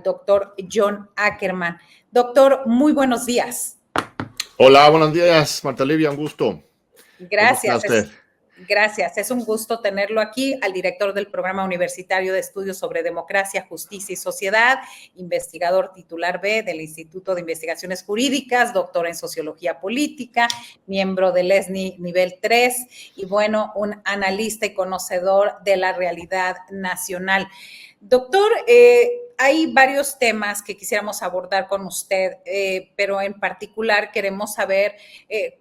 doctor John Ackerman. Doctor, muy buenos días. Hola, buenos días, Marta Livia, un gusto. Gracias. Gracias, es un gusto tenerlo aquí, al director del Programa Universitario de Estudios sobre Democracia, Justicia y Sociedad, investigador titular B del Instituto de Investigaciones Jurídicas, doctor en Sociología Política, miembro del ESNI nivel 3 y bueno, un analista y conocedor de la realidad nacional. Doctor, hay varios temas que quisiéramos abordar con usted, pero en particular queremos saber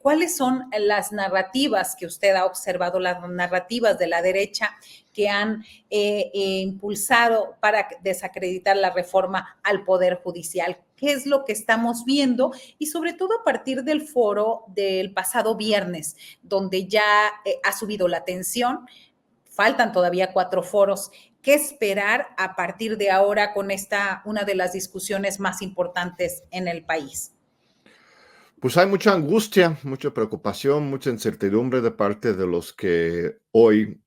cuáles son las narrativas que usted ha observado, las narrativas de la derecha que han impulsado para desacreditar la reforma al Poder Judicial. ¿Qué es lo que estamos viendo? Y sobre todo a partir del foro del pasado viernes, donde ya ha subido la tensión. Faltan todavía 4 foros. ¿Qué esperar a partir de ahora con esta, una de las discusiones más importantes en el país? Pues hay mucha angustia, mucha preocupación, mucha incertidumbre de parte de los que hoy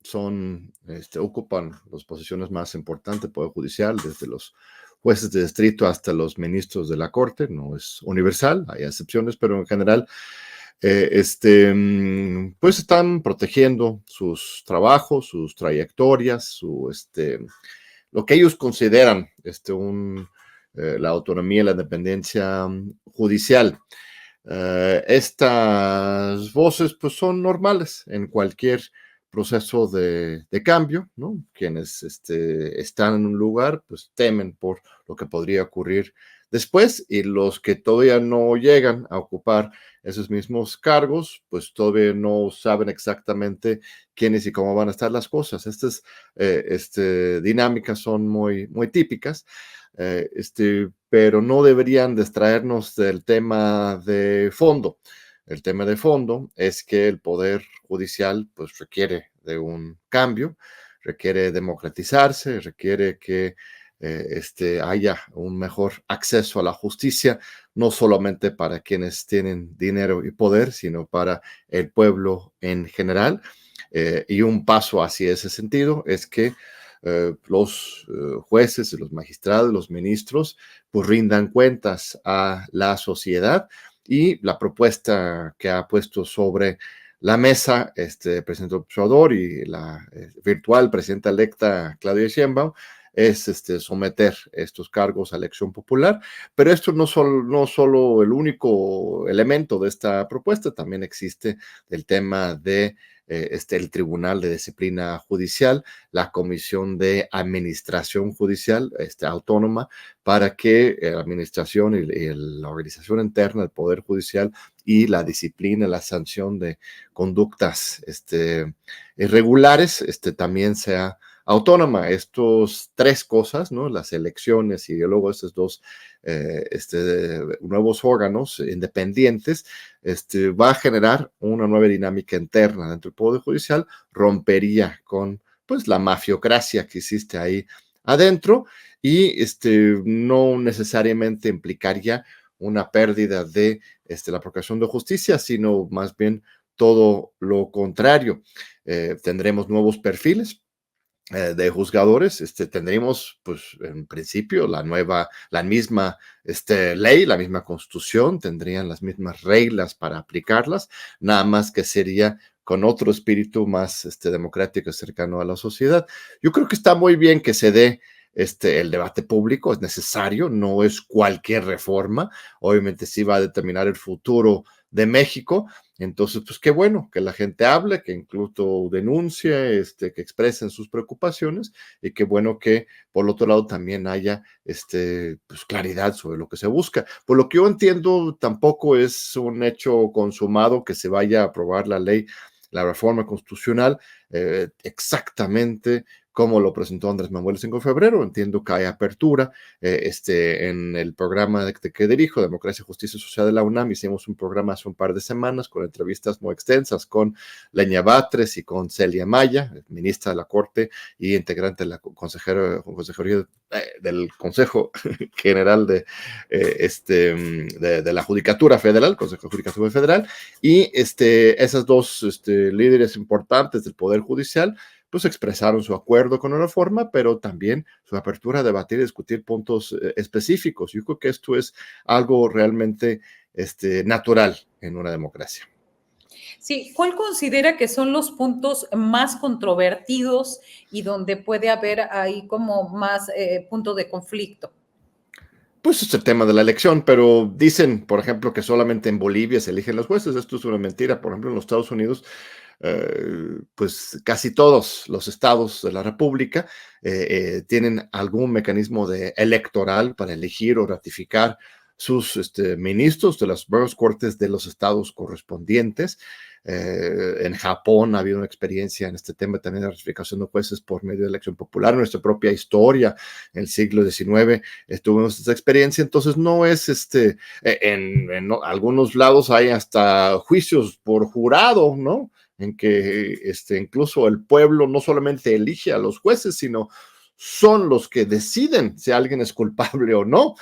ocupan las posiciones más importantes del Poder Judicial, desde los jueces de distrito hasta los ministros de la Corte. No es universal, hay excepciones, pero en general pues están protegiendo sus trabajos, sus trayectorias, lo que ellos consideran la autonomía y la independencia judicial. Estas voces pues son normales en cualquier proceso de cambio, ¿no? Quienes están en un lugar pues temen por lo que podría ocurrir después, y los que todavía no llegan a ocupar esos mismos cargos pues todavía no saben exactamente quiénes y cómo van a estar las cosas. Estas dinámicas son muy, muy típicas. Pero no deberían distraernos del tema de fondo. El tema de fondo es que el Poder Judicial pues requiere de un cambio, requiere democratizarse, requiere que haya un mejor acceso a la justicia, no solamente para quienes tienen dinero y poder, sino para el pueblo en general. Y un paso hacia ese sentido es que los jueces, los magistrados, los ministros, pues rindan cuentas a la sociedad, y la propuesta que ha puesto sobre la mesa presidente Obrador y la virtual presidenta electa Claudia Sheinbaum es someter estos cargos a elección popular. Pero esto no solo el único elemento de esta propuesta, también existe el tema de el Tribunal de Disciplina Judicial, la Comisión de Administración Judicial autónoma, para que la administración y la organización interna del Poder Judicial y la disciplina, la sanción de conductas irregulares también sea autónoma. Estos 3 cosas, ¿no? Las elecciones y luego estos 2 nuevos órganos independientes, va a generar una nueva dinámica interna dentro del Poder Judicial, rompería con pues la mafiocracia que existe ahí adentro, y no necesariamente implicaría una pérdida de la procuración de justicia, sino más bien todo lo contrario. Tendremos nuevos perfiles de juzgadores. Tendríamos, pues, en principio, la misma ley, la misma constitución, tendrían las mismas reglas para aplicarlas, nada más que sería con otro espíritu más democrático y cercano a la sociedad. Yo creo que está muy bien que se dé el debate público, es necesario, no es cualquier reforma, obviamente sí va a determinar el futuro de México. Entonces, pues qué bueno que la gente hable, que incluso denuncie, que expresen sus preocupaciones, y qué bueno que por el otro lado también haya pues claridad sobre lo que se busca. Por lo que yo entiendo, tampoco es un hecho consumado que se vaya a aprobar la reforma constitucional exactamente como lo presentó Andrés Manuel el 5 de febrero. Entiendo que hay apertura. En el programa que dirijo, Democracia, Justicia y Sociedad de la UNAM, hicimos un programa hace un par de semanas con entrevistas muy extensas con Leña Batres y con Celia Maya, ministra de la Corte y integrante de la consejería del Consejo General de la Judicatura Federal, Consejo de Judicatura Federal, y esas 2 líderes importantes del Poder Judicial pues expresaron su acuerdo con la reforma, pero también su apertura a debatir y discutir puntos específicos. Yo creo que esto es algo realmente natural en una democracia. Sí, ¿cuál considera que son los puntos más controvertidos y donde puede haber ahí como más puntos de conflicto? Pues es el tema de la elección, pero dicen, por ejemplo, que solamente en Bolivia se eligen los jueces. Esto es una mentira. Por ejemplo, en los Estados Unidos, pues casi todos los estados de la República tienen algún mecanismo electoral para elegir o ratificar sus ministros de las varias cortes de los estados correspondientes. En Japón ha habido una experiencia en este tema también de ratificación de jueces por medio de elección popular. En nuestra propia historia, en el siglo XIX, tuvimos esta experiencia. Entonces, no es en algunos lados hay hasta juicios por jurado, ¿no? En que incluso el pueblo no solamente elige a los jueces, sino son los que deciden si alguien es culpable o no.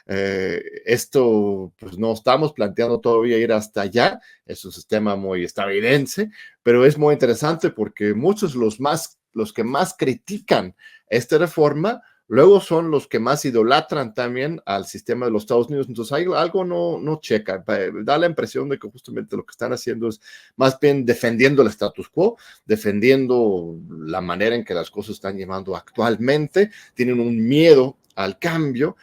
Esto, pues no estamos planteando todavía ir hasta allá, es un sistema muy estadounidense, pero es muy interesante porque muchos los que más critican esta reforma, luego son los que más idolatran también al sistema de los Estados Unidos. Entonces algo no checa, da la impresión de que justamente lo que están haciendo es más bien defendiendo el status quo, defendiendo la manera en que las cosas están llevando actualmente, tienen un miedo al cambio.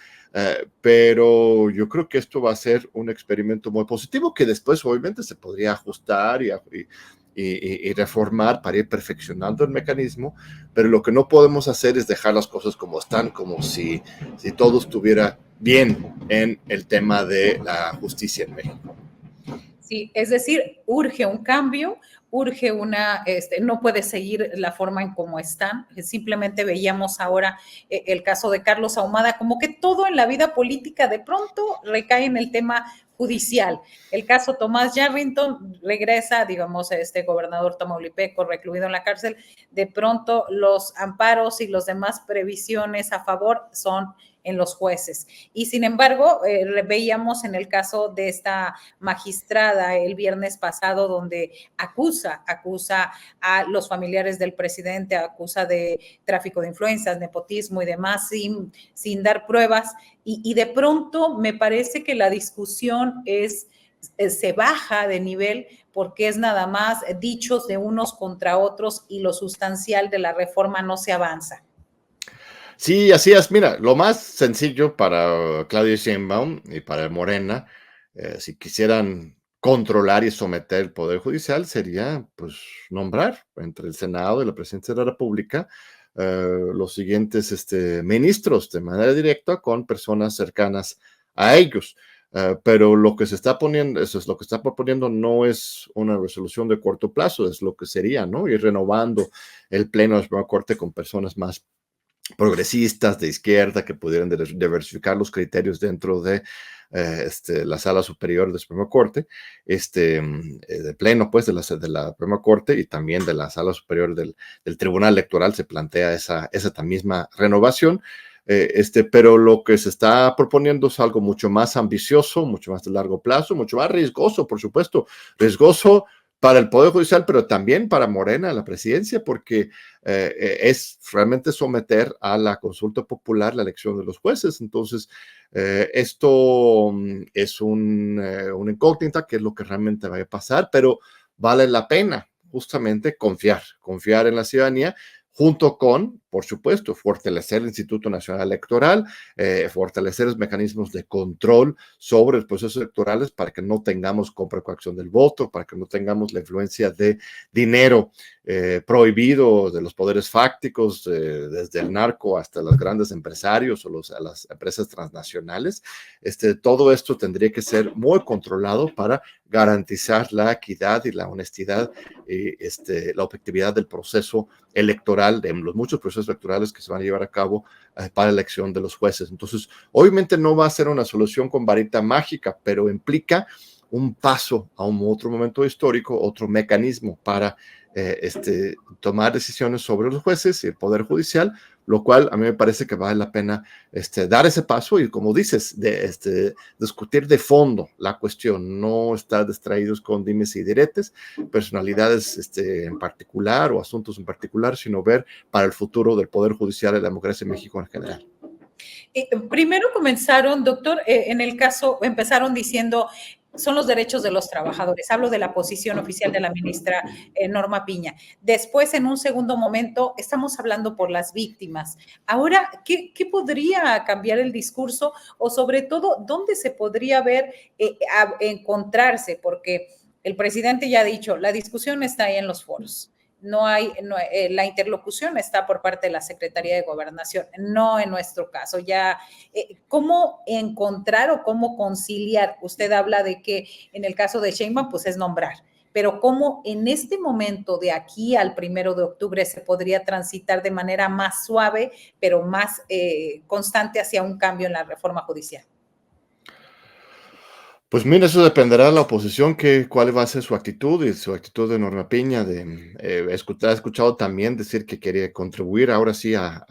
Pero yo creo que esto va a ser un experimento muy positivo que después obviamente se podría ajustar y reformar para ir perfeccionando el mecanismo, pero lo que no podemos hacer es dejar las cosas como están, como si todo estuviera bien en el tema de la justicia en México. Sí, es decir, urge un cambio, urge no puede seguir la forma en cómo están. Simplemente veíamos ahora el caso de Carlos Ahumada, como que todo en la vida política de pronto recae en el tema judicial. El caso Tomás Yarrington regresa, digamos, gobernador tamaulipeco recluido en la cárcel, de pronto los amparos y las demás previsiones a favor son en los jueces. Y sin embargo, veíamos en el caso de esta magistrada el viernes pasado donde acusa a los familiares del presidente, acusa de tráfico de influencias, nepotismo y demás sin dar pruebas. Y de pronto me parece que la discusión se baja de nivel porque es nada más dichos de unos contra otros y lo sustancial de la reforma no se avanza. Sí, así es. Mira, lo más sencillo para Claudia Sheinbaum y para Morena, si quisieran controlar y someter el Poder Judicial, sería pues nombrar entre el Senado y la Presidencia de la República los siguientes ministros de manera directa con personas cercanas a ellos. Pero lo que se está poniendo, eso es lo que está proponiendo, no es una resolución de corto plazo, es lo que sería, ¿no? Ir renovando el Pleno de la Suprema Corte con personas más progresistas de izquierda que pudieran diversificar los criterios dentro de la sala superior de Suprema Corte, de pleno pues de la Suprema Corte y también de la sala superior del Tribunal Electoral se plantea esa misma renovación. Pero lo que se está proponiendo es algo mucho más ambicioso, mucho más de largo plazo, mucho más riesgoso, por supuesto, riesgoso para el Poder Judicial, pero también para Morena, la presidencia, porque es realmente someter a la consulta popular la elección de los jueces. Entonces, esto es una incógnita, que es lo que realmente va a pasar, pero vale la pena justamente confiar en la ciudadanía, junto con, por supuesto, fortalecer el Instituto Nacional Electoral, fortalecer los mecanismos de control sobre los procesos electorales para que no tengamos compra y coacción del voto, para que no tengamos la influencia de dinero prohibido de los poderes fácticos, desde el narco hasta los grandes empresarios o a las empresas transnacionales. Todo esto tendría que ser muy controlado para garantizar la equidad y la honestidad y la objetividad del proceso electoral, de los muchos procesos electorales que se van a llevar a cabo para la elección de los jueces. Entonces, obviamente no va a ser una solución con varita mágica, pero implica un paso a un otro momento histórico, otro mecanismo para tomar decisiones sobre los jueces y el Poder Judicial, lo cual a mí me parece que vale la pena dar ese paso y, como dices, discutir de fondo la cuestión, no estar distraídos con dimes y diretes, personalidades en particular o asuntos en particular, sino ver para el futuro del Poder Judicial y la democracia en México en general. Primero comenzaron, doctor, en el caso, empezaron diciendo, son los derechos de los trabajadores. Hablo de la posición oficial de la ministra Norma Piña. Después, en un segundo momento, estamos hablando por las víctimas. Ahora, ¿qué podría cambiar el discurso? O sobre todo, ¿dónde se podría ver, encontrarse? Porque el presidente ya ha dicho, la discusión está ahí en los foros. La interlocución está por parte de la Secretaría de Gobernación, no en nuestro caso. Ya, ¿cómo encontrar o cómo conciliar? Usted habla de que en el caso de Sheinbaum, pues es nombrar, pero ¿cómo en este momento de aquí al 1 de octubre se podría transitar de manera más suave, pero más constante hacia un cambio en la reforma judicial? Pues mira, eso dependerá de la oposición, cuál va a ser su actitud y su actitud de Norma Piña. He escuchado también decir que quería contribuir ahora sí a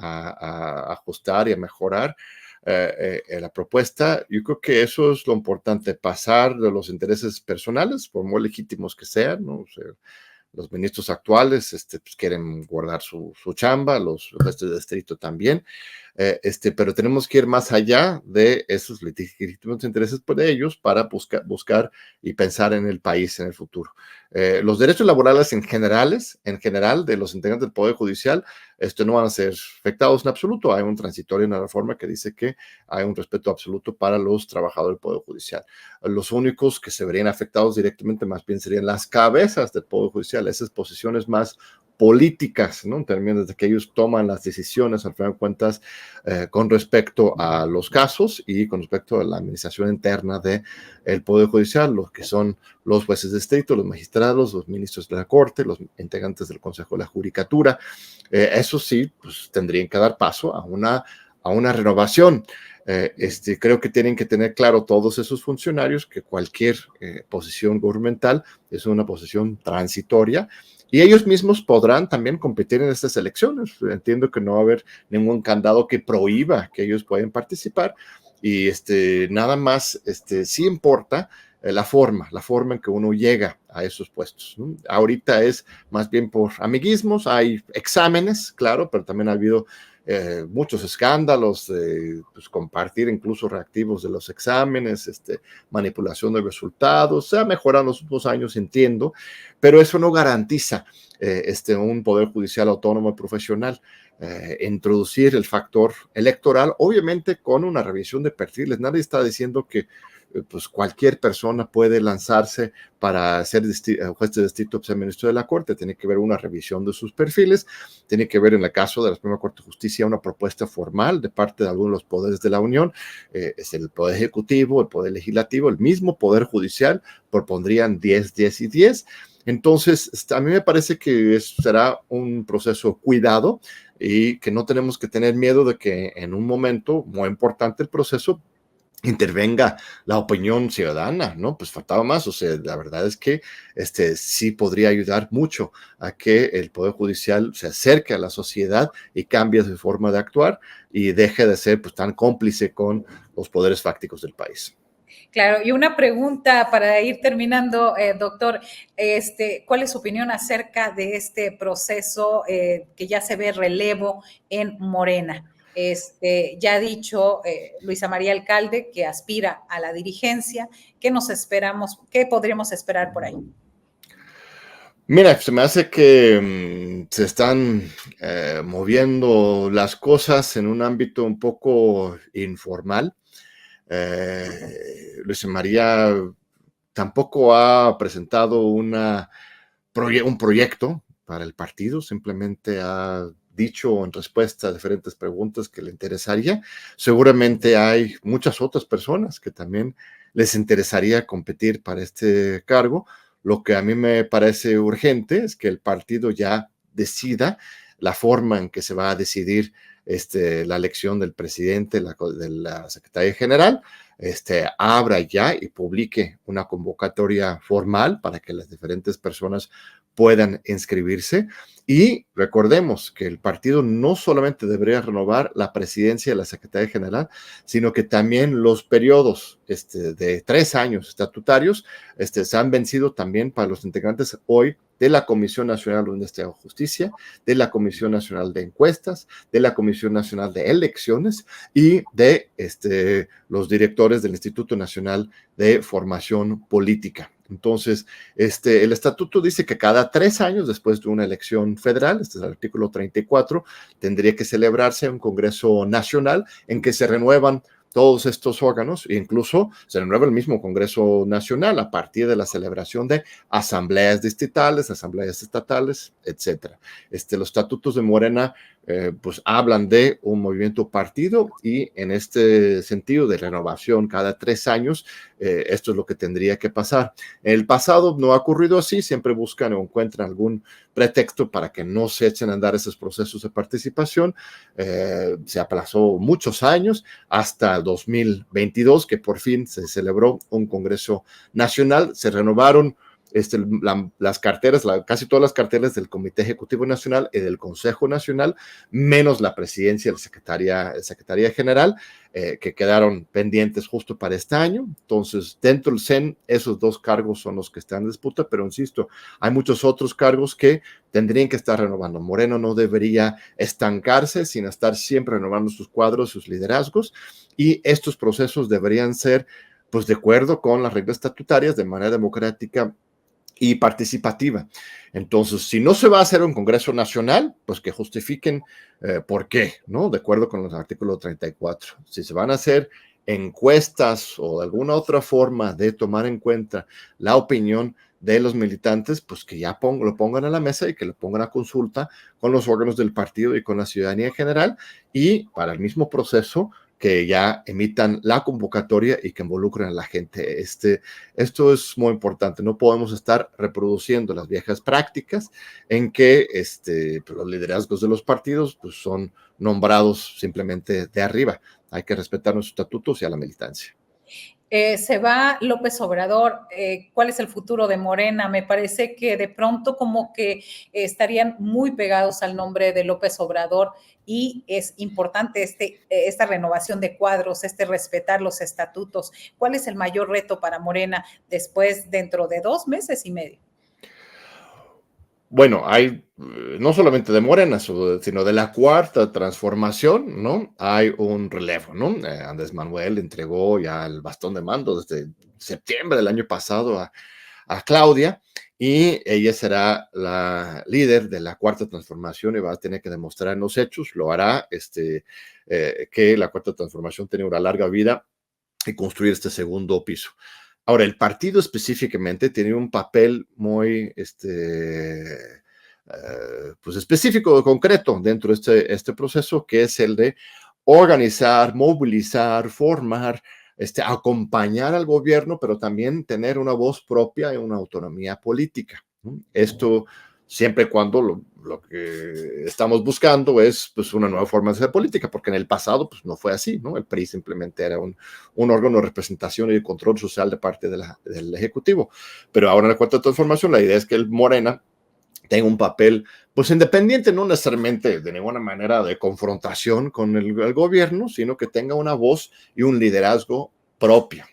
ajustar y a mejorar la propuesta. Yo creo que eso es lo importante, pasar de los intereses personales, por muy legítimos que sean, ¿no? O sea, los ministros actuales pues quieren guardar su chamba, los jueces de distrito también, pero tenemos que ir más allá de esos legítimos intereses de ellos para buscar y pensar en el país, en el futuro. Los derechos laborales en general, de los integrantes del Poder Judicial, no van a ser afectados en absoluto. Hay un transitorio en la reforma que dice que hay un respeto absoluto para los trabajadores del Poder Judicial. Los únicos que se verían afectados directamente más bien serían las cabezas del Poder Judicial, esas posiciones más políticas, ¿no? En términos de que ellos toman las decisiones, al final de cuentas, con respecto a los casos y con respecto a la administración interna del Poder Judicial, los que son los jueces de distrito, los magistrados, los ministros de la Corte, los integrantes del Consejo de la Judicatura. Eso sí, pues tendrían que dar paso a una renovación. Creo que tienen que tener claro todos esos funcionarios que cualquier posición gubernamental es una posición transitoria y ellos mismos podrán también competir en estas elecciones. Entiendo que no va a haber ningún candado que prohíba que ellos puedan participar y nada más sí importa la forma en que uno llega a esos puestos, ¿no? Ahorita es más bien por amiguismos, hay exámenes, claro, pero también ha habido muchos escándalos, pues compartir incluso reactivos de los exámenes, manipulación de resultados. Se ha mejorado en los últimos años, entiendo, pero eso no garantiza un poder judicial autónomo y profesional. Introducir el factor electoral, obviamente con una revisión de perfiles. Nadie está diciendo que pues cualquier persona puede lanzarse para ser juez de distrito o ser ministro de la Corte. Tiene que ver una revisión de sus perfiles, tiene que ver en el caso de la Suprema Corte de Justicia una propuesta formal de parte de algunos de los poderes de la Unión. Es el Poder Ejecutivo, el Poder Legislativo, el mismo Poder Judicial, propondrían 10, 10 y 10. Entonces, a mí me parece que será un proceso cuidado y que no tenemos que tener miedo de que en un momento muy importante del proceso intervenga la opinión ciudadana, ¿no? Pues faltaba más. O sea, la verdad es que sí podría ayudar mucho a que el Poder Judicial se acerque a la sociedad y cambie su forma de actuar y deje de ser pues tan cómplice con los poderes fácticos del país. Claro, y una pregunta para ir terminando, doctor, ¿cuál es su opinión acerca de este proceso que ya se ve relevo en Morena? Ya ha dicho Luisa María Alcalde que aspira a la dirigencia. ¿Qué nos esperamos? ¿Qué podríamos esperar por ahí? Mira, se me hace que se están moviendo las cosas en un ámbito un poco informal. Luisa María tampoco ha presentado un proyecto para el partido, simplemente ha dicho en respuesta a diferentes preguntas que le interesaría. Seguramente hay muchas otras personas que también les interesaría competir para este cargo. Lo que a mí me parece urgente es que el partido ya decida la forma en que se va a decidir la elección del presidente, de la secretaria general, abra ya y publique una convocatoria formal para que las diferentes personas puedan inscribirse Y recordemos que el partido no solamente debería renovar la presidencia de la Secretaría General, sino que también los periodos de 3 años estatutarios se han vencido también para los integrantes hoy de la Comisión Nacional de Honestidad y Justicia, de la Comisión Nacional de Encuestas, de la Comisión Nacional de Elecciones y de los directores del Instituto Nacional de Formación Política. Entonces, el estatuto dice que cada 3 años después de una elección federal, este es el artículo 34, tendría que celebrarse un Congreso Nacional en que se renuevan todos estos órganos, e incluso se renueva el mismo Congreso Nacional a partir de la celebración de asambleas distritales, asambleas estatales, etcétera. Los estatutos de Morena pues hablan de un movimiento partido y en este sentido de renovación cada 3 años, esto es lo que tendría que pasar. En el pasado no ha ocurrido así, siempre buscan o encuentran algún pretexto para que no se echen a andar esos procesos de participación. Se aplazó muchos años hasta 2022, que por fin se celebró un Congreso Nacional, se renovaron las carteras, casi todas las carteras del Comité Ejecutivo Nacional y del Consejo Nacional, menos la presidencia y la Secretaría General, que quedaron pendientes justo para este año. Entonces, dentro del CEN, esos 2 cargos son los que están en disputa, pero insisto, hay muchos otros cargos que tendrían que estar renovando. Moreno no debería estancarse, sino estar siempre renovando sus cuadros, sus liderazgos, y estos procesos deberían ser, pues, de acuerdo con las reglas estatutarias, de manera democrática y participativa. Entonces, si no se va a hacer un Congreso Nacional, pues que justifiquen por qué, ¿no? De acuerdo con los artículos 34. Si se van a hacer encuestas o alguna otra forma de tomar en cuenta la opinión de los militantes, pues que ya lo pongan a la mesa y que lo pongan a consulta con los órganos del partido y con la ciudadanía en general, y para el mismo proceso que ya emitan la convocatoria y que involucren a la gente. Esto es muy importante. No podemos estar reproduciendo las viejas prácticas en que pues los liderazgos de los partidos pues son nombrados simplemente de arriba. Hay que respetar los estatutos y a la militancia. Se va López Obrador, ¿cuál es el futuro de Morena? Me parece que de pronto como que estarían muy pegados al nombre de López Obrador y es importante esta renovación de cuadros, respetar los estatutos. ¿Cuál es el mayor reto para Morena después, dentro de 2 meses y medio? Bueno, hay no solamente de Morena, sino de la Cuarta Transformación, ¿no? Hay un relevo, ¿no? Andrés Manuel entregó ya el bastón de mando desde septiembre del año pasado a Claudia, y ella será la líder de la Cuarta Transformación y va a tener que demostrar en los hechos, lo hará, que la Cuarta Transformación tiene una larga vida y construir este segundo piso. Ahora, el partido específicamente tiene un papel muy pues específico, concreto dentro de este proceso, que es el de organizar, movilizar, formar, acompañar al gobierno, pero también tener una voz propia y una autonomía política, ¿no? Esto siempre y cuando lo que estamos buscando es pues una nueva forma de hacer política, porque en el pasado pues no fue así, ¿no? El PRI simplemente era un órgano de representación y de control social de parte del Ejecutivo, pero ahora en la Cuarta Transformación la idea es que el Morena tenga un papel pues independiente, no necesariamente de ninguna manera de confrontación con el gobierno, sino que tenga una voz y un liderazgo propio.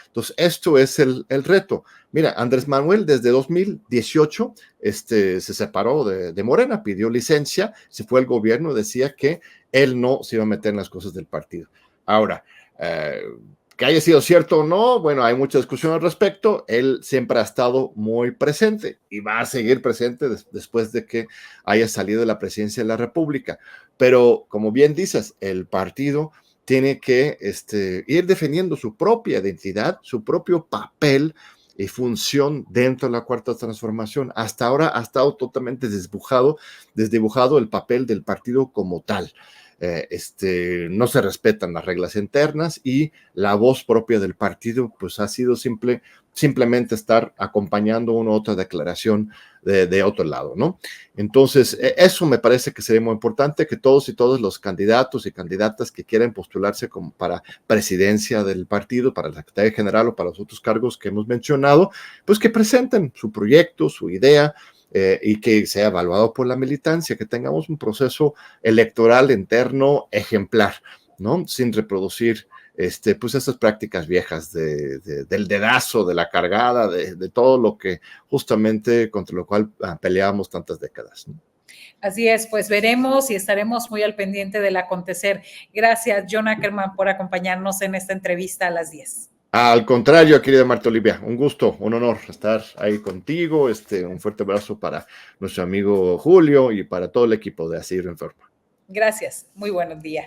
Entonces, esto es el reto. Mira, Andrés Manuel desde 2018 se separó de Morena, pidió licencia, se fue al gobierno, decía que él no se iba a meter en las cosas del partido. Ahora, que haya sido cierto o no, bueno, hay mucha discusión al respecto. Él siempre ha estado muy presente y va a seguir presente después de que haya salido de la presidencia de la República. Pero, como bien dices, el partido tiene que ir defendiendo su propia identidad, su propio papel y función dentro de la Cuarta Transformación. Hasta ahora ha estado totalmente desdibujado el papel del partido como tal. No se respetan las reglas internas y la voz propia del partido pues ha sido simplemente estar acompañando una u otra declaración de otro lado, ¿no? Entonces, eso me parece que sería muy importante, que todos y todas los candidatos y candidatas que quieren postularse como para presidencia del partido, para la Secretaría General o para los otros cargos que hemos mencionado, pues que presenten su proyecto, su idea, y que sea evaluado por la militancia, que tengamos un proceso electoral interno ejemplar, ¿no? Sin reproducir pues estas prácticas viejas del dedazo, de la cargada, de todo lo que justamente contra lo cual peleábamos tantas décadas, ¿no? Así es, pues veremos y estaremos muy al pendiente del acontecer. Gracias, John Ackerman, por acompañarnos en esta entrevista a las 10. Al contrario, querida Marta Olivia, un gusto, un honor estar ahí contigo. Un fuerte abrazo para nuestro amigo Julio y para todo el equipo de Así Enfermo. Gracias, muy buenos días.